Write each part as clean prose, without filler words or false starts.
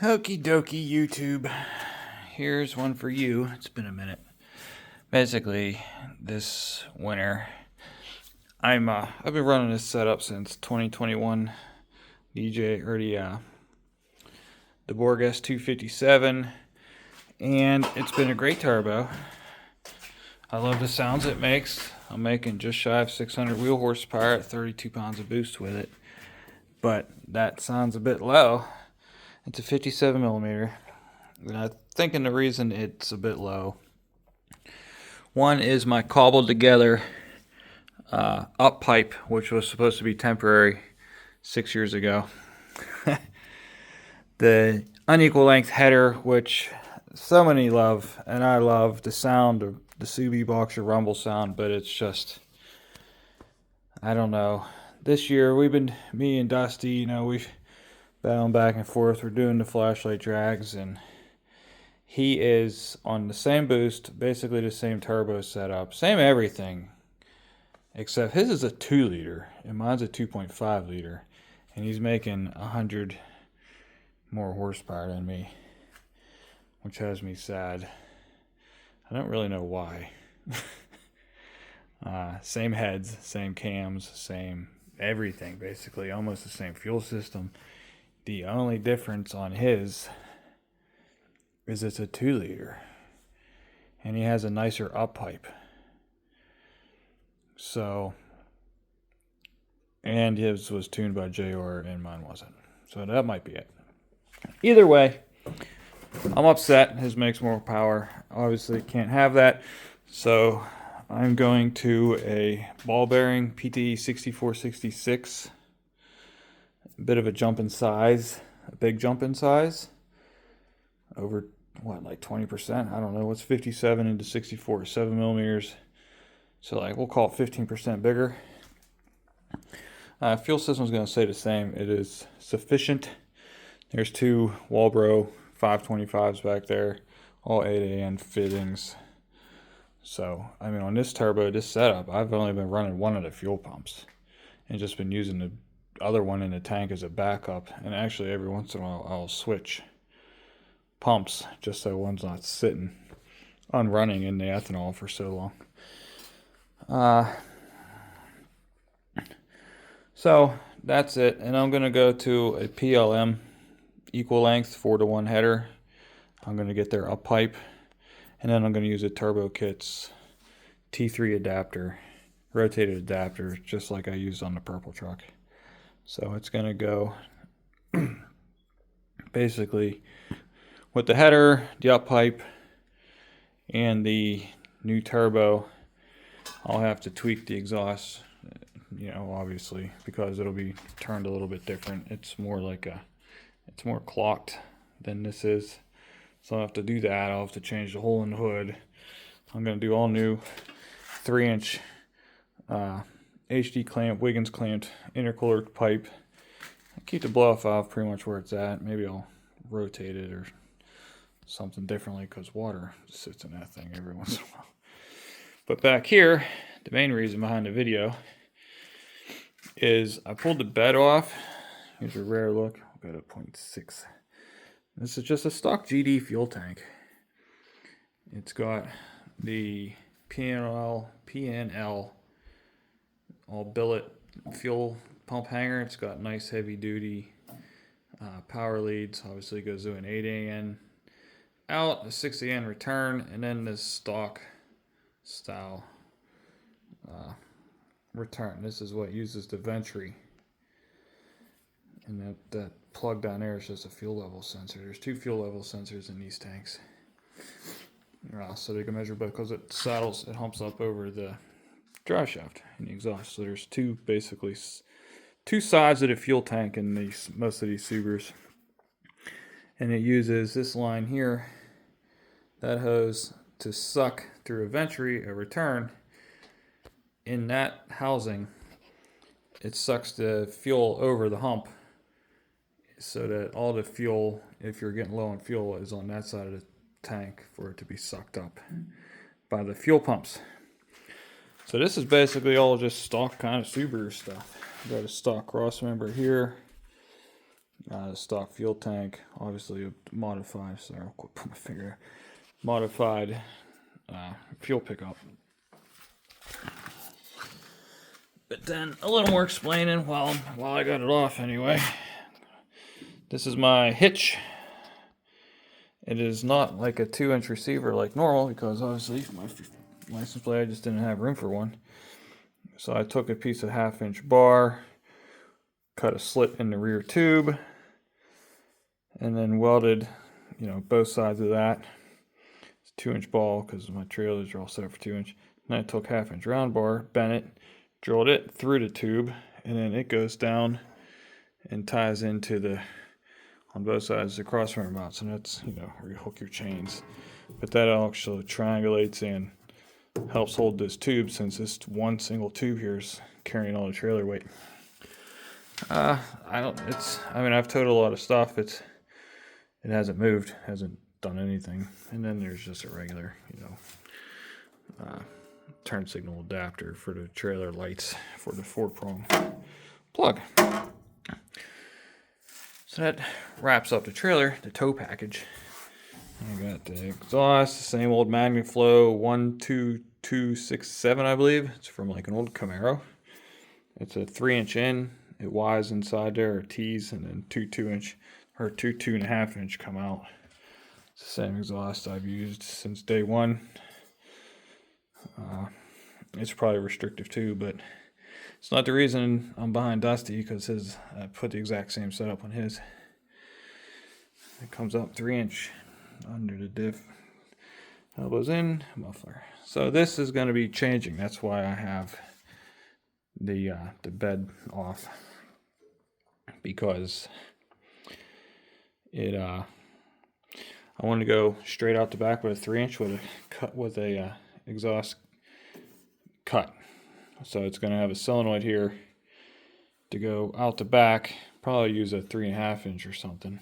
Okie dokie, YouTube. Here's one for you. It's been a minute. Basically, this winter, I've been running this setup since 2021. The Borg S257, and it's been a great turbo. I love the sounds it makes. I'm making just shy of 600 wheel horsepower at 32 pounds of boost with it, but that sounds a bit low. It's a 57 millimeter. And I'm thinking the reason it's a bit low, one is my cobbled together up pipe, which was supposed to be temporary 6 years ago. The unequal length header, which so many love, and I love the sound of the Subi Boxer rumble sound, but it's just, I don't know. This year me and Dusty, we've been back and forth. We're doing the flashlight drags, and he is on the same boost, basically the same turbo setup, same everything, except his is a 2 liter and mine's a 2.5 liter, and he's making 100 more horsepower than me, which has me sad. I don't really know why. Same heads, same cams, same everything, basically almost the same fuel system. The only difference on his is it's a 2 liter, and he has a nicer up pipe. So, and his was tuned by JR and mine wasn't. So that might be it. Either way, I'm upset. His makes more power. Obviously can't have that. So I'm going to a ball bearing PT 6466. A bit of a jump in size, a big jump in size. Over like 20%? I don't know. What's 57 into 64? 7 millimeters. So we'll call it 15% bigger. Fuel system is going to stay the same. It is sufficient. There's two Walbro 525s back there, all 8AN fittings. So, on this turbo, this setup, I've only been running one of the fuel pumps and just been using the other one in the tank as a backup. And actually, every once in a while, I'll switch pumps just so one's not sitting on running in the ethanol for so long. So that's it, and I'm going to go to a PLM equal length 4-to-1 header. I'm going to get their up pipe, and then I'm going to use a Turbo Kit's T3 adapter, rotated adapter, just like I used on the purple truck. So it's going to go basically with the header, the up pipe, and the new turbo. I'll have to tweak the exhaust, obviously, because it'll be turned a little bit different. It's more it's more clocked than this is. So I'll have to do that. I'll have to change the hole in the hood. I'm going to do all new 3-inch HD clamp, Wiggins clamped intercooler pipe. I'll keep the blow off valve pretty much where it's at. Maybe I'll rotate it or something differently, because water just sits in that thing every once in a while. But back here, the main reason behind the video is I pulled the bed off. Here's a rare look. I'll go to 0.6. This is just a stock GD fuel tank. It's got the PNL all billet fuel pump hanger. It's got nice heavy duty power leads. Obviously it goes to an 8AN out, a 6AN return, and then this stock style return. This is what uses the venturi, and that plug down there is just a fuel level sensor. There's two fuel level sensors in these tanks, so they can measure both, because it humps up over the drive shaft and the exhaust. So there's basically two sides of the fuel tank in most of these Subarus, and it uses this line here, that hose, to suck through a venturi, a return. In that housing, it sucks the fuel over the hump, so that all the fuel, if you're getting low on fuel, is on that side of the tank for it to be sucked up by the fuel pumps. So this is basically all just stock kind of Subaru stuff. Got a stock cross member here, stock fuel tank, obviously a modified, sorry, I'll put my finger, modified fuel pickup. But then a little more explaining while I got it off anyway. This is my hitch. It is not like a 2-inch receiver like normal, because obviously my license plate, I just didn't have room for one. So I took a piece of 1/2-inch bar, cut a slit in the rear tube, and then welded, both sides of that. It's a 2-inch ball because my trailers are all set up for 2-inch. Then I took 1/2-inch round bar, bent it, drilled it through the tube, and then it goes down and ties into on both sides the crossmember mounts, and that's where you hook your chains. But that actually triangulates and helps hold this tube, since this one single tube here is carrying all the trailer weight. I've towed a lot of stuff. It hasn't moved, hasn't done anything. And then there's just a regular, turn signal adapter for the trailer lights for the 4-prong plug. So that wraps up the trailer, the tow package. I got the exhaust, the same old MagnaFlow 12267, I believe. It's from like an old Camaro. It's a 3-inch in. It Y's inside there, or T's, and then two 2-inch or two 2.5-inch come out. It's the same exhaust I've used since day one. It's probably restrictive too, but it's not the reason I'm behind Dusty, because I put the exact same setup on his. It comes up 3-inch under the diff. Elbows in, muffler. So this is going to be changing. That's why I have the bed off, because I want to go straight out the back with a 3-inch with a exhaust cut. So it's going to have a solenoid here to go out the back. Probably use a 3.5-inch or something.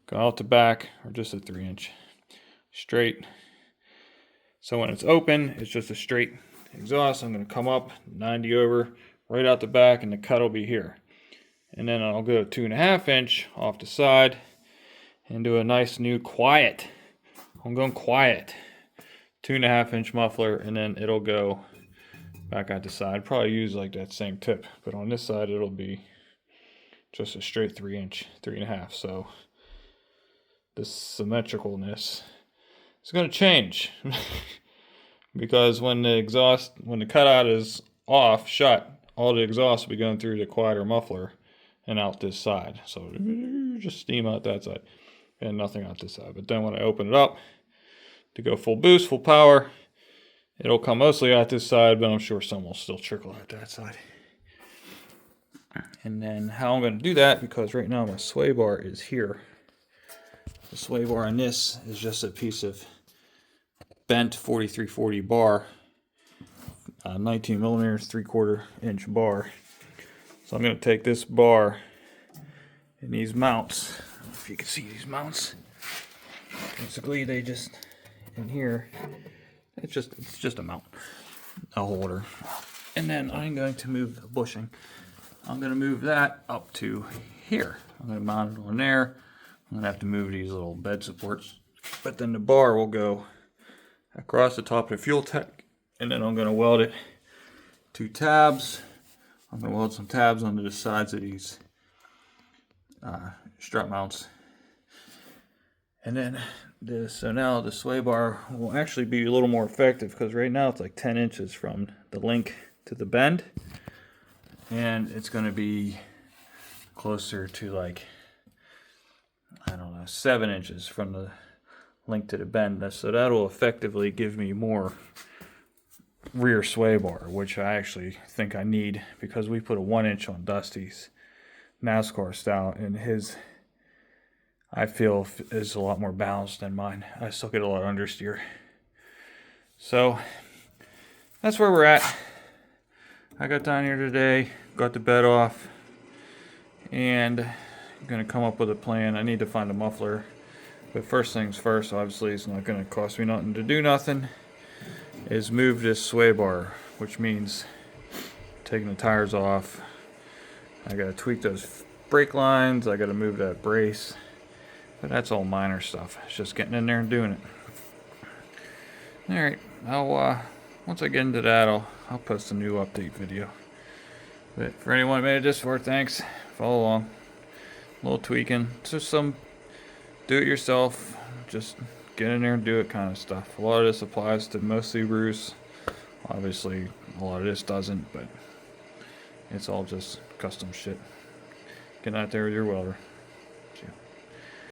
Go out the back, or just a 3-inch straight. So when it's open, it's just a straight exhaust. I'm going to come up 90 over, right out the back, and the cut will be here. And then I'll go 2.5-inch off the side and do a nice new quiet. I'm going quiet. 2.5-inch muffler, and then it'll go back out the side. Probably use like that same tip, but on this side it'll be just a straight 3-inch, 3.5. So this symmetricalness is going to change because when the cutout is off, shut, all the exhaust will be going through the quieter muffler and out this side. So just steam out that side and nothing out this side. But then when I open it up to go full boost, full power, it'll come mostly out this side, but I'm sure some will still trickle out that side. And then how I'm going to do that, because right now my sway bar is here. The sway bar on this is just a piece of bent 4340 bar, 19 millimeters, 3/4 inch bar. So I'm going to take this bar and these mounts. I don't know if you can see these mounts. Basically, they just in here. It's just a mount, a holder. And then I'm going to move the bushing. I'm going to move that up to here. I'm going to mount it on there. I'm going to have to move these little bed supports. But then the bar will go across the top of the fuel tank. And then I'm going to weld it to tabs. I'm going to weld some tabs onto the sides of these strut mounts. And then so now the sway bar will actually be a little more effective, because right now it's like 10 inches from the link to the bend, and it's going to be closer to like, I don't know, 7 inches from the link to the bend. So that'll effectively give me more rear sway bar, which I actually think I need, because we put a 1-inch on Dusty's NASCAR style, and his, I feel, is a lot more balanced than mine. I still get a lot of understeer. So that's where we're at. I got down here today, got the bed off, and I'm going to come up with a plan. I need to find a muffler. But first things first, obviously it's not going to cost me nothing to do nothing, is move this sway bar, which means taking the tires off. I got to tweak those brake lines. I got to move that brace. But that's all minor stuff. It's just getting in there and doing it. Alright, I'll once I get into that, I'll post a new update video. But for anyone who made it this far, thanks. Follow along. A little tweaking. It's just some do-it-yourself. Just get in there and do it kind of stuff. A lot of this applies to most Subarus. Obviously, a lot of this doesn't, but it's all just custom shit. Get out there with your welder.